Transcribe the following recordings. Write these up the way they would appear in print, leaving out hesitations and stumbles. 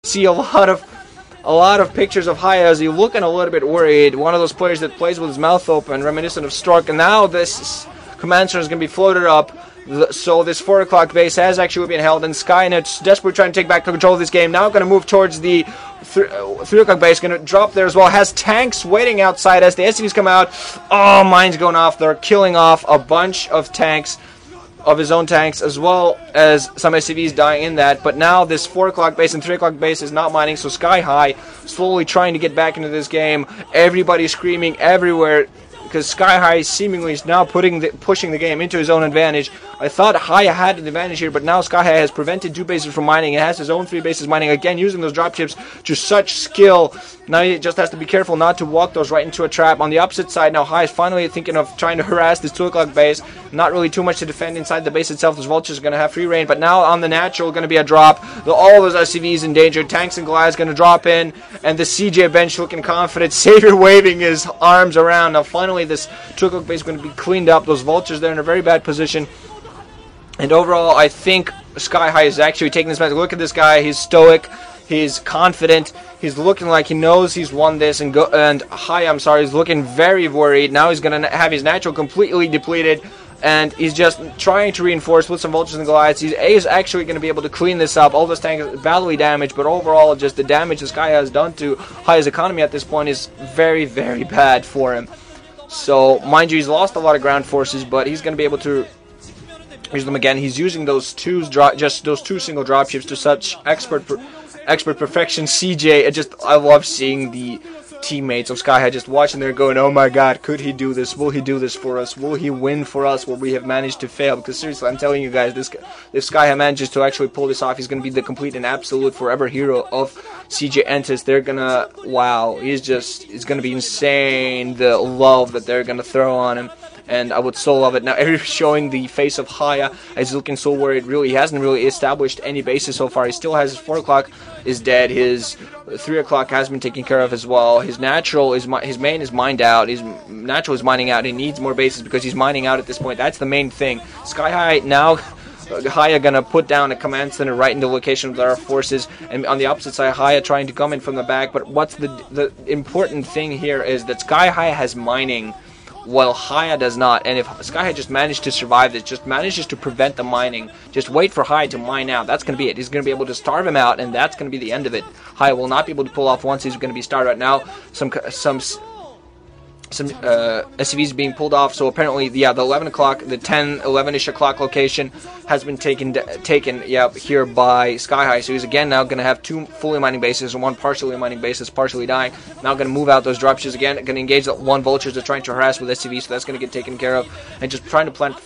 See a lot of pictures of HiyA as he's looking a little bit worried. One of those players that plays with his mouth open, reminiscent of Stork. And now this command center is going to be floated up. So this 4 o'clock base has actually been held, and SkyNet's desperately trying to take back control of this game. Now going to move towards the 3 o'clock base, going to drop there as well. Has tanks waiting outside as the SCVs come out. Oh, mines going off. They're killing off a bunch of tanks, of his own tanks, as well as some SCVs dying in that. But now this 4 o'clock base and 3 o'clock base is not mining, so SkyHigh slowly trying to get back into this game. Everybody screaming everywhere, because SkyHigh seemingly is now pushing the game into his own advantage. I thought HiyA had an advantage here, but now SkyHigh has prevented 2 bases from mining. It has his own 3 bases mining, again using those dropships to such skill. Now he just has to be careful not to walk those right into a trap. On the opposite side, now HiyA is finally thinking of trying to harass this 2 o'clock base. Not really too much to defend inside the base itself. Those vultures are going to have free reign, but now on the natural going to be a drop. All those SCVs in danger. Tanks and Goliaths going to drop in, and the CJ bench looking confident. Savior waving his arms around. Now finally this 2 o'clock base is going to be cleaned up. Those vultures there in a very bad position. And overall, I think SkyHigh is actually taking this match. Look at this guy. He's stoic. He's confident. He's looking like he knows he's won this. And HiyA, I'm sorry, is looking very worried. Now he's going to have his natural completely depleted. And he's just trying to reinforce with some vultures and Goliaths. He is actually going to be able to clean this up. All those tanks are badly damaged, but overall, just the damage this guy has done to HiyA's economy at this point is very, very bad for him. So, mind you, he's lost a lot of ground forces, but he's going to be able to use them again. He's using those just those 2 single dropships to such expert perfection. CJ, I love seeing the teammates of SkyHigh just watching there going, oh my god, could he do this? Will he do this for us? Will he win for us where we have managed to fail? Because seriously, I'm telling you guys, if SkyHigh manages to actually pull this off, he's going to be the complete and absolute forever hero of CJ Entus. They're going to, wow, it's going to be insane, the love that they're going to throw on him. And I would so love it. Now, showing the face of HiyA is looking so worried. Really, he hasn't really established any bases so far. He still has his 4 o'clock is dead. His 3 o'clock has been taken care of as well. His natural is his main is mined out. His natural is mining out. He needs more bases because he's mining out at this point. That's the main thing. SkyHigh now. HiyA gonna put down a command center right in the location of their forces, and on the opposite side, HiyA trying to come in from the back. But what's the important thing here is that SkyHigh has mining, while HiyA does not. And if SkyHigh just managed to survive this, just manages to prevent the mining, just wait for HiyA to mine out, that's going to be it. He's going to be able to starve him out, and that's going to be the end of it. HiyA will not be able to pull off once he's going to be starved. Right now, some SCVs being pulled off, so apparently, yeah, the 11 o'clock, the 10, 11-ish o'clock location has been taken here by SkyHigh. So he's again now going to have 2 fully mining bases and 1 partially mining base that's partially dying. Now going to move out those dropships again, going to engage the 1 vultures they're trying to harass with SCVs, so that's going to get taken care of, and just trying to plant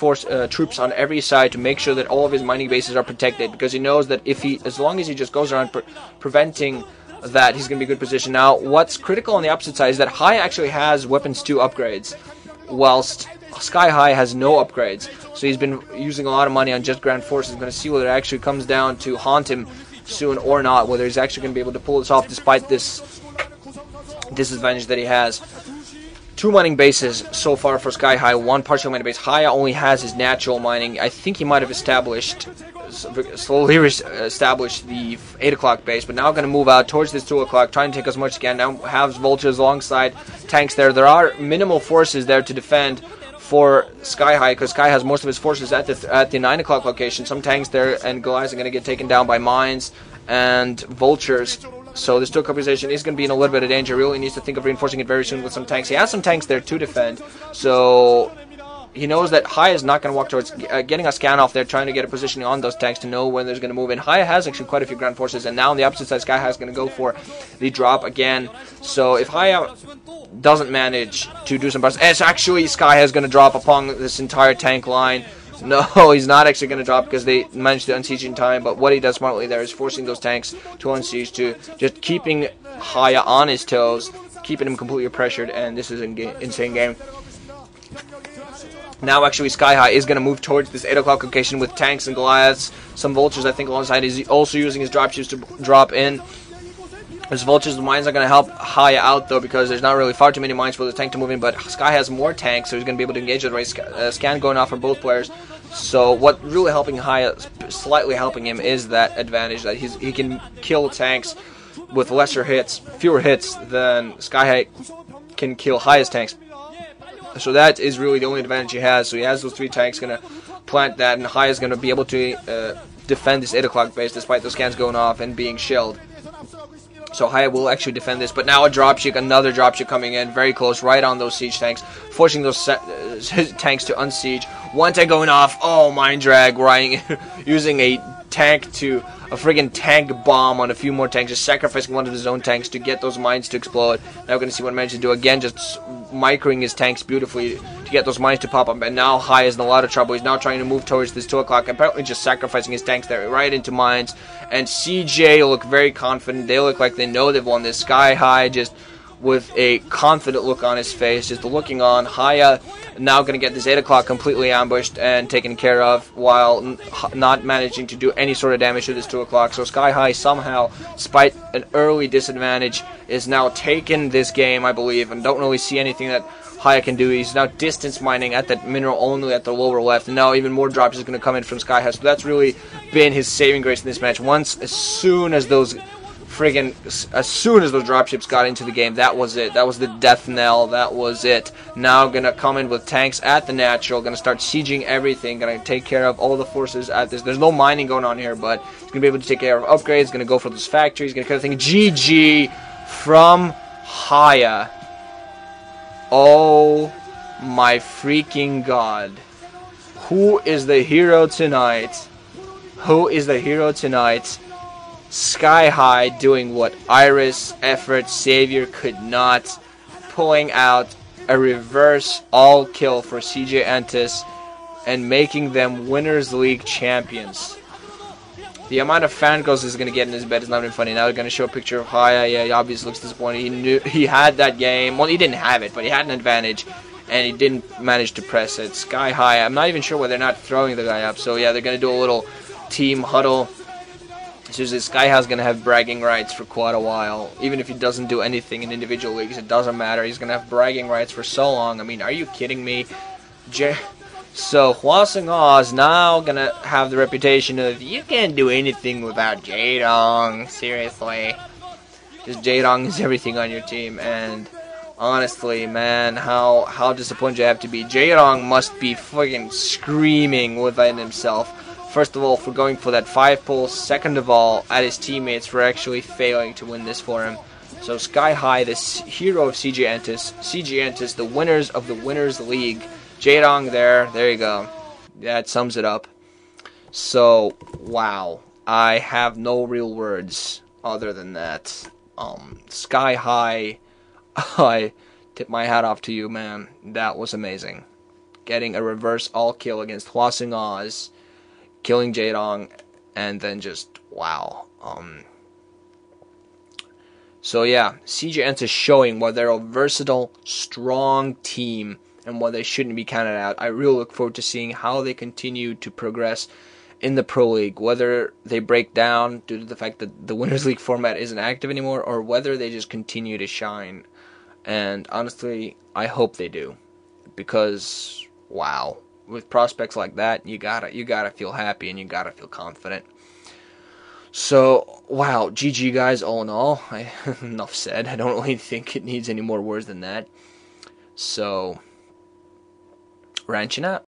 troops on every side to make sure that all of his mining bases are protected, because he knows that as long as he just goes around preventing that, he's going to be in a good position. Now, what's critical on the opposite side is that HiyA actually has weapons 2 upgrades, whilst SkyHigh has no upgrades. So he's been using a lot of money on just ground forces. He's going to see whether it actually comes down to haunt him soon or not, whether he's actually going to be able to pull this off despite this disadvantage that he has. 2 mining bases so far for SkyHigh, 1 partial mining base. HiyA only has his natural mining. I think he might have slowly established the 8 o'clock base, but now going to move out towards this 2 o'clock, trying to take as much as he can. Now has vultures alongside tanks there. There are minimal forces there to defend for SkyHigh, because Sky has most of his forces at the 9 o'clock location. Some tanks there and Goliaths are going to get taken down by mines and vultures. So this 2 o'clock position is going to be in a little bit of danger. Really needs to think of reinforcing it very soon with some tanks. He has some tanks there to defend, so he knows that HiyA is not going to walk towards getting a scan off there, trying to get a positioning on those tanks to know when there's going to move in. HiyA has actually quite a few ground forces, and now on the opposite side, SkyHigh is going to go for the drop again. So if HiyA doesn't manage to do some bursts, it's actually SkyHigh is going to drop upon this entire tank line. No, he's not actually going to drop because they managed to unsiege in time, but what he does smartly there is forcing those tanks to unsiege, to just keeping HiyA on his toes, keeping him completely pressured, and this is an insane game. Now actually SkyHigh is going to move towards this 8 o'clock location with tanks and Goliaths, some vultures I think alongside. He's also using his dropships to drop in. His vultures, the mines are going to help HiyA out though, because there's not really far too many mines for the tank to move in, but Sky has more tanks, so he's going to be able to engage with the right scan going off for both players. So what really helping HiyA, slightly helping him, is that advantage that he can kill tanks with lesser hits, fewer hits than SkyHigh can kill HiyA's tanks. So that is really the only advantage he has. So he has those 3 tanks, going to plant that, and HiyA is going to be able to defend this 8 o'clock base despite those scans going off and being shelled. So HiyA will actually defend this, but now a dropship, another dropship coming in, very close, right on those siege tanks, forcing those tanks to unsiege. One tank going off, oh, mine drag, using a tank to a friggin' tank bomb on a few more tanks, just sacrificing one of his own tanks to get those mines to explode. Now we're going to see what he manages to do again, just microing his tanks beautifully to get those mines to pop up. And now HiyA is in a lot of trouble. He's now trying to move towards this 2 o'clock, apparently just sacrificing his tanks there right into mines. And CJ look very confident. They look like they know they've won this. SkyHigh just with a confident look on his face, just looking on. HiyA now going to get this 8 o'clock completely ambushed and taken care of, while not managing to do any sort of damage to this 2 o'clock. So SkyHigh somehow, despite an early disadvantage, is now taking this game, I believe, and don't really see anything that HiyA can do. He's now distance mining at that mineral only at the lower left, and now even more drops is going to come in from SkyHigh. So that's really been his saving grace in this match. As soon as those dropships got into the game, that was it. That was the death knell. That was it. Now gonna come in with tanks at the natural, gonna start sieging everything, gonna take care of all the forces at this. There's no mining going on here, but he's gonna be able to take care of upgrades, gonna go for those factories, gonna kind of think GG from HiyA. Oh my freaking god. Who is the hero tonight? Who is the hero tonight? SkyHigh doing what Iris, Effort, Savior could not, pulling out a reverse all kill for CJ Entus and making them Winners League champions. The amount of fangirls he's going to get in his bed is not even funny. Now they're going to show a picture of HiyA. Yeah, he obviously looks disappointed. He knew he had that game. Well, he didn't have it, but he had an advantage, and he didn't manage to press it. SkyHigh, I'm not even sure why they're not throwing the guy up. So yeah, they're going to do a little team huddle. Seriously, SkyHigh's going to have bragging rights for quite a while. Even if he doesn't do anything in individual leagues, it doesn't matter. He's going to have bragging rights for so long. I mean, are you kidding me? So, Hwaseung OZ now going to have the reputation of, you can't do anything without Jaedong. Seriously. Just Jaedong is everything on your team. And honestly, man, how disappointed you have to be. Jaedong must be friggin' screaming within himself. First of all, for going for that 5-pull. Second of all, at his teammates for actually failing to win this for him. So SkyHigh, this hero of CJ Entus, the winners of the Winners League. Jaedong there you go. That sums it up. So, wow. I have no real words other than that. SkyHigh, I tip my hat off to you, man. That was amazing. Getting a reverse all kill against Hwaseung OZ, killing Jaedong, and then just wow. So yeah, CJ Entus showing why they're a versatile, strong team and why they shouldn't be counted out. I really look forward to seeing how they continue to progress in the Pro League, whether they break down due to the fact that the Winners League format isn't active anymore, or whether they just continue to shine. And honestly, I hope they do, because wow, with prospects like that, you gotta feel happy and you gotta feel confident. So wow, GG guys, all in all. Enough said. I don't really think it needs any more words than that. So, ranching out.